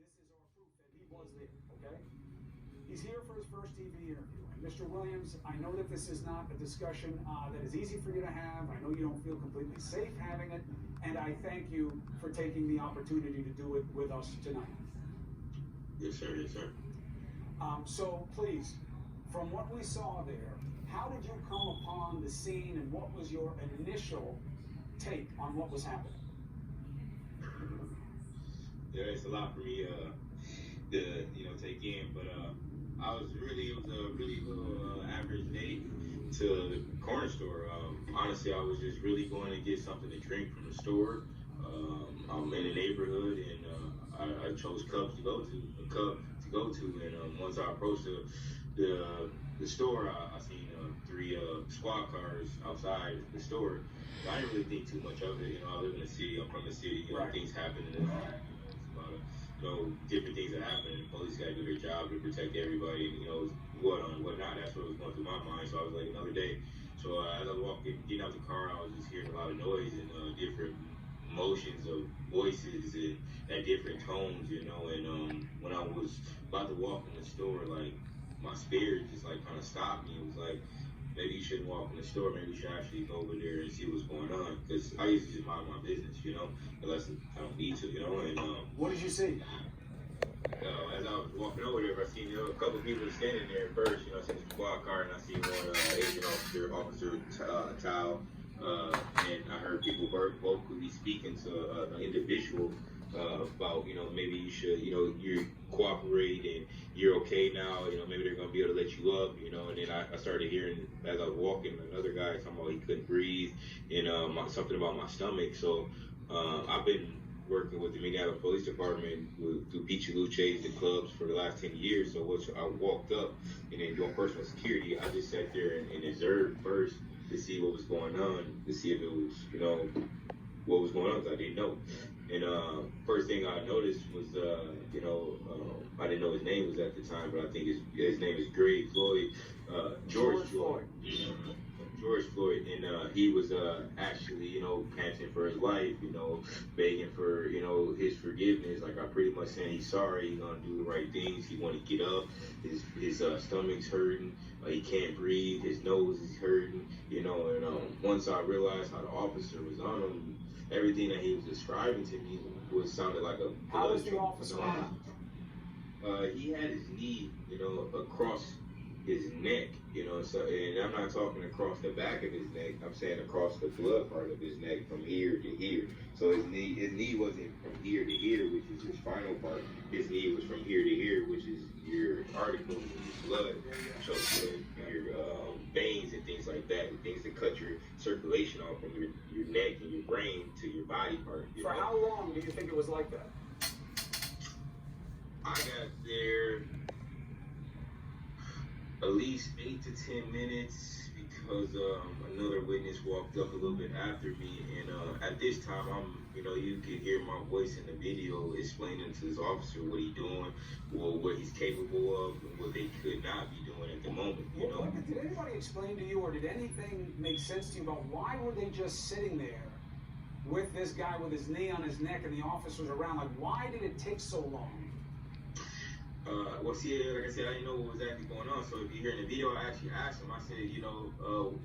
this is our proof that he was there, okay? He's here for his first TV interview. And Mr. Williams, I know that this is not a discussion that is easy for you to have. I know you don't feel completely safe having it. And I thank you for taking the opportunity to do it with us tonight. Yes, sir. Yes, sir. So please, from what we saw there, how did you come upon the scene and what was your initial take on what was happening? Yeah, it's a lot for me to take in, but it was a really little average day to the corner store. Honestly, I was just really going to get something to drink from the store. I'm in a neighborhood, and I chose Cub to go to, and once I approached the store, I seen 3 squad cars outside the store. I didn't really think too much of it. I live in the city. I'm from the city. Right. Things happen, and it's a lot of different things that happen. And the police got to do their job to protect everybody. Whatnot. That's what was going through my mind. So I was like, another day. So as I was getting out the car, I was just hearing a lot of noise and different emotions of voices and at different tones, And when I was about to walk in the store, like my spirit just like kind of stopped me. It was like, maybe you shouldn't walk in the store. Maybe you should actually go over there and see what's going on. Because I used to just mind my business, unless I don't need to, And what did you see? as I was walking over there, I seen a couple of people standing there first. I seen the squad car, and I seen one agent officer Tao, and I heard people vocally speaking to an individual about, maybe you should, you cooperate and you're okay now, maybe they're going to be able to let you up, and then I started hearing, as I was walking, another guy talking about he couldn't breathe, and something about my stomach. So I've been working with the Minnesota Police Department through Peachy Luces and clubs for the last 10 years. So once I walked up and then doing personal security, I just sat there and observed first to see what was going on, to see if it was, what was going on, because I didn't know. And first thing I noticed was, I didn't know his name was at the time, but I think his name is George Floyd. George Floyd, and he was actually, panting for his life, begging for, his forgiveness. Like, I pretty much saying he's sorry, he's gonna do the right things, he want to get up, his stomach's hurting, he can't breathe, his nose is hurting, and once I realized how the officer was on him, everything that he was describing to me sounded like a. How was the officer on? He had his knee, across his neck, so, and I'm not talking across the back of his neck, I'm saying across the blood part of his neck from here to here. So his knee wasn't from here to here, which is his spinal part. His knee was from here to here, which is your articles and your blood, your veins and things like that, and things that cut your circulation off from your neck and your brain to your body part. For how long do you think it was like that? I got there at least 8 to 10 minutes because another witness walked up a little bit after me, and at this time you could hear my voice in the video explaining to this officer what he's doing, what he's capable of, and what they could not be doing at the moment. Did anybody explain to you, or did anything make sense to you about why were they just sitting there with this guy with his knee on his neck and the officers around? Like, why did it take so long? Like I said, I didn't know what was actually going on. So if you hear in the video, I actually asked him, I said,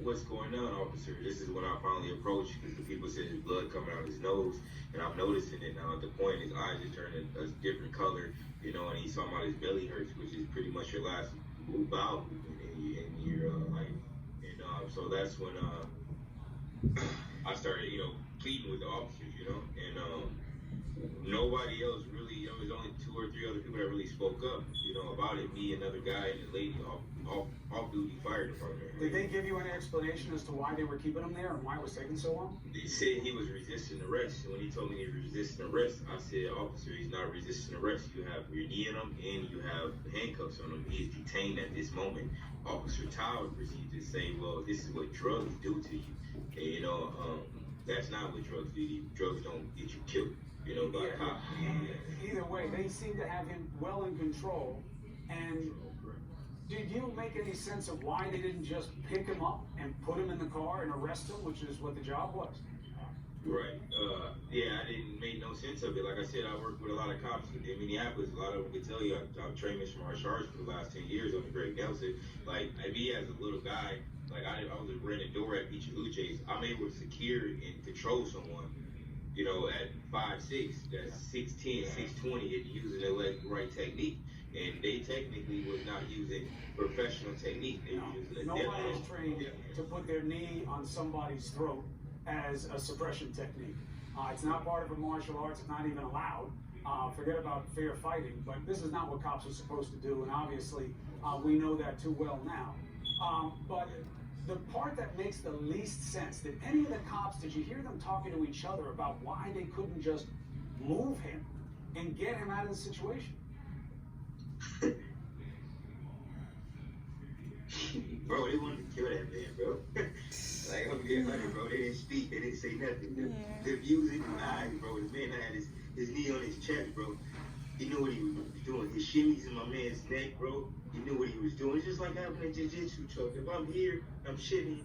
what's going on, officer? This is when I finally approached, because the people said his blood coming out of his nose, and I'm noticing it now. At the point, his eyes are turning a different color, and he's talking about his belly hurts, which is pretty much your last bowel movement in your life. And so that's when I started, pleading with the officers, and nobody else really, there was only 2 or 3 other people that really spoke up, about it. Me, another guy, and a lady off-duty fire department. Did they give you any explanation as to why they were keeping him there and why it was taking so long? They said he was resisting arrest. And when he told me he was resisting arrest, I said, officer, he's not resisting arrest. You have your knee on him and you have handcuffs on him. He is detained at this moment. Officer Tower proceeded to say, well, this is what drugs do to you. And, that's not what drugs do. Drugs don't get you killed. By a cop. Either way, they seem to have him well in control. And did you make any sense of why they didn't just pick him up and put him in the car and arrest him, which is what the job was? Right. Yeah, I didn't make no sense of it. Like I said, I work with a lot of cops in Minneapolis. A lot of them can tell you I've trained mixed martial arts for the last 10 years on the Great Nelson. Like, me as a little guy, like I was renting a door at Beach Luce's. I'm able to secure and control someone, you know, at 5'6", that's 6'10", 6'20", and using the right technique. And they technically was not using professional technique. They were using nobody is trained to put their knee on somebody's throat as a suppression technique. It's not part of a martial arts. It's not even allowed. Forget about fair fighting, but this is not what cops are supposed to do, and obviously we know that too well now. But the part that makes the least sense, did any of the cops, did you hear them talking to each other about why they couldn't just move him and get him out of the situation? Bro, they wanted to kill that man, bro. Like, I'm getting honey, bro. They didn't speak. They didn't say nothing. The views in the eyes, bro. The man had his knee on his chest, bro. He knew what he was doing. His shimmies in my man's neck, bro. He knew what he was doing. It's just like having a jiu-jitsu choke. If I'm here, I'm shimmy,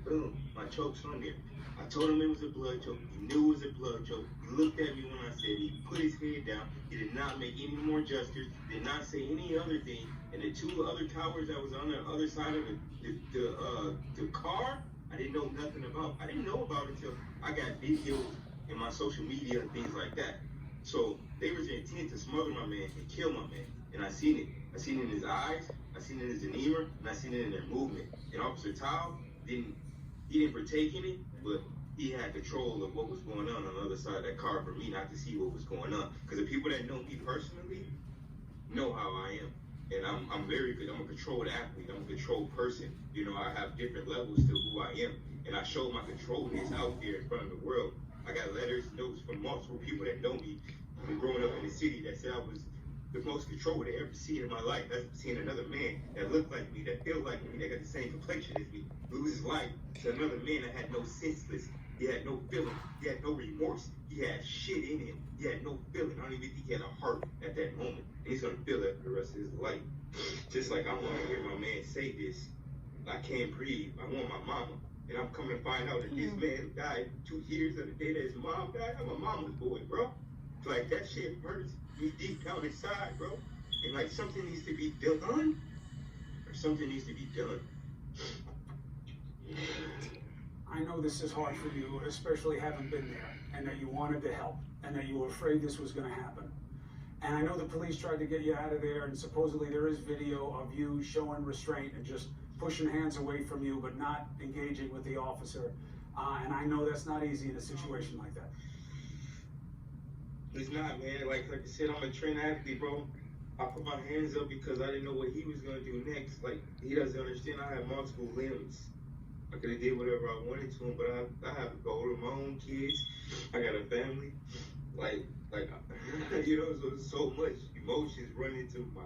boom. My choke's on there. I told him it was a blood choke. He knew it was a blood choke. He looked at me when I said it. He put his head down. He did not make any more gestures. Did not say any other thing. And the two other towers that was on the other side of the car, I didn't know nothing about. I didn't know about it until I got videos in my social media and things like that. So they was intent to smother my man and kill my man. And I seen it. I seen it in his eyes. I seen it in his demeanor, and I seen it in their movement. And Officer Tao didn't partake in it, but he had control of what was going on the other side of that car for me not to see what was going on. Because the people that know me personally know how I am. And I'm very good. I'm a controlled athlete. I'm a controlled person. You know, I have different levels to who I am. And I show my controlledness out there in front of the world. I got letters, notes from multiple people that know me from growing up in the city that said I was the most controlled they ever seen in my life. That's seeing another man that looked like me, that felt like me, that got the same complexion as me, lose his life to another man that had no senseless. He had no feeling. He had no remorse. He had shit in him. He had no feeling. I don't even think he had a heart at that moment. And he's gonna feel that for the rest of his life. Just like I want to hear my man say this. I can't breathe. I want my mama. And I'm coming to find out that this man died 2 years of the day that his mom died. I'm a mama's boy, bro. Like, that shit hurts me deep down inside, bro. And like, something needs to be done. Or something needs to be done. I know this is hard for you, especially having been there, and that you wanted to help, and that you were afraid this was going to happen. And I know the police tried to get you out of there, and supposedly there is video of you showing restraint and just pushing hands away from you, but not engaging with the officer. And I know that's not easy in a situation like that. It's not, man. Like I said, I'm a trained athlete, bro. I put my hands up because I didn't know what he was going to do next. Like, he doesn't understand I have multiple limbs. I could have did whatever I wanted to him, but I have a goal of my own kids. I got a family. Like, you know, so much emotions running through my.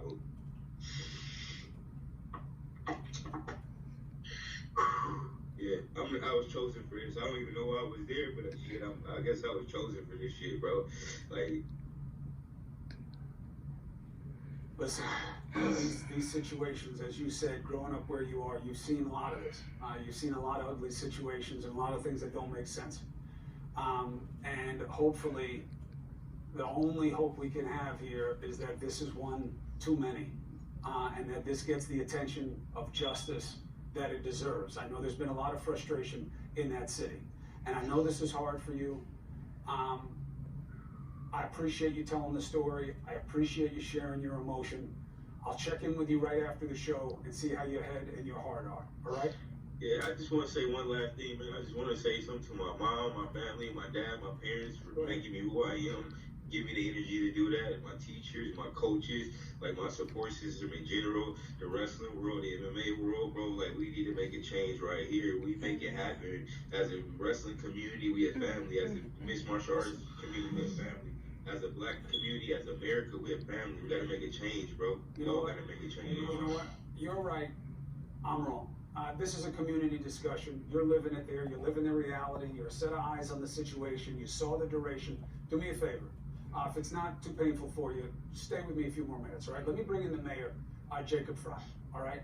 Yeah, I was chosen for this. I don't even know why I was there, but shit, I guess I was chosen for this shit, bro. Like, listen, these situations, as you said, growing up where you are, you've seen a lot of this. You've seen a lot of ugly situations and a lot of things that don't make sense. And hopefully, the only hope we can have here is that this is one too many, and that this gets the attention of justice that it deserves. I know there's been a lot of frustration in that city, and I know this is hard for you. I appreciate you telling the story. I appreciate you sharing your emotion. I'll check in with you right after the show and see how your head and your heart are, all right? Yeah, I just want to say one last thing, man. I just want to say something to my mom, my family, my dad, my parents for making me who I am, give me the energy to do that, my teachers, my coaches, like my support system in general, the wrestling world, the MMA world, bro. Like, we need to make a change right here. We make it happen. As a wrestling community, we have family. As a mixed martial arts community, we have family. As a black community, as America, we have family. We gotta make a change, bro. We all gotta make a change. You know what? You're right. I'm wrong. This is a community discussion. You're living it there. You're living the reality. You're a set of eyes on the situation. You saw the duration. Do me a favor. If it's not too painful for you, stay with me a few more minutes, all right? Let me bring in the mayor, Jacob Fry, all right?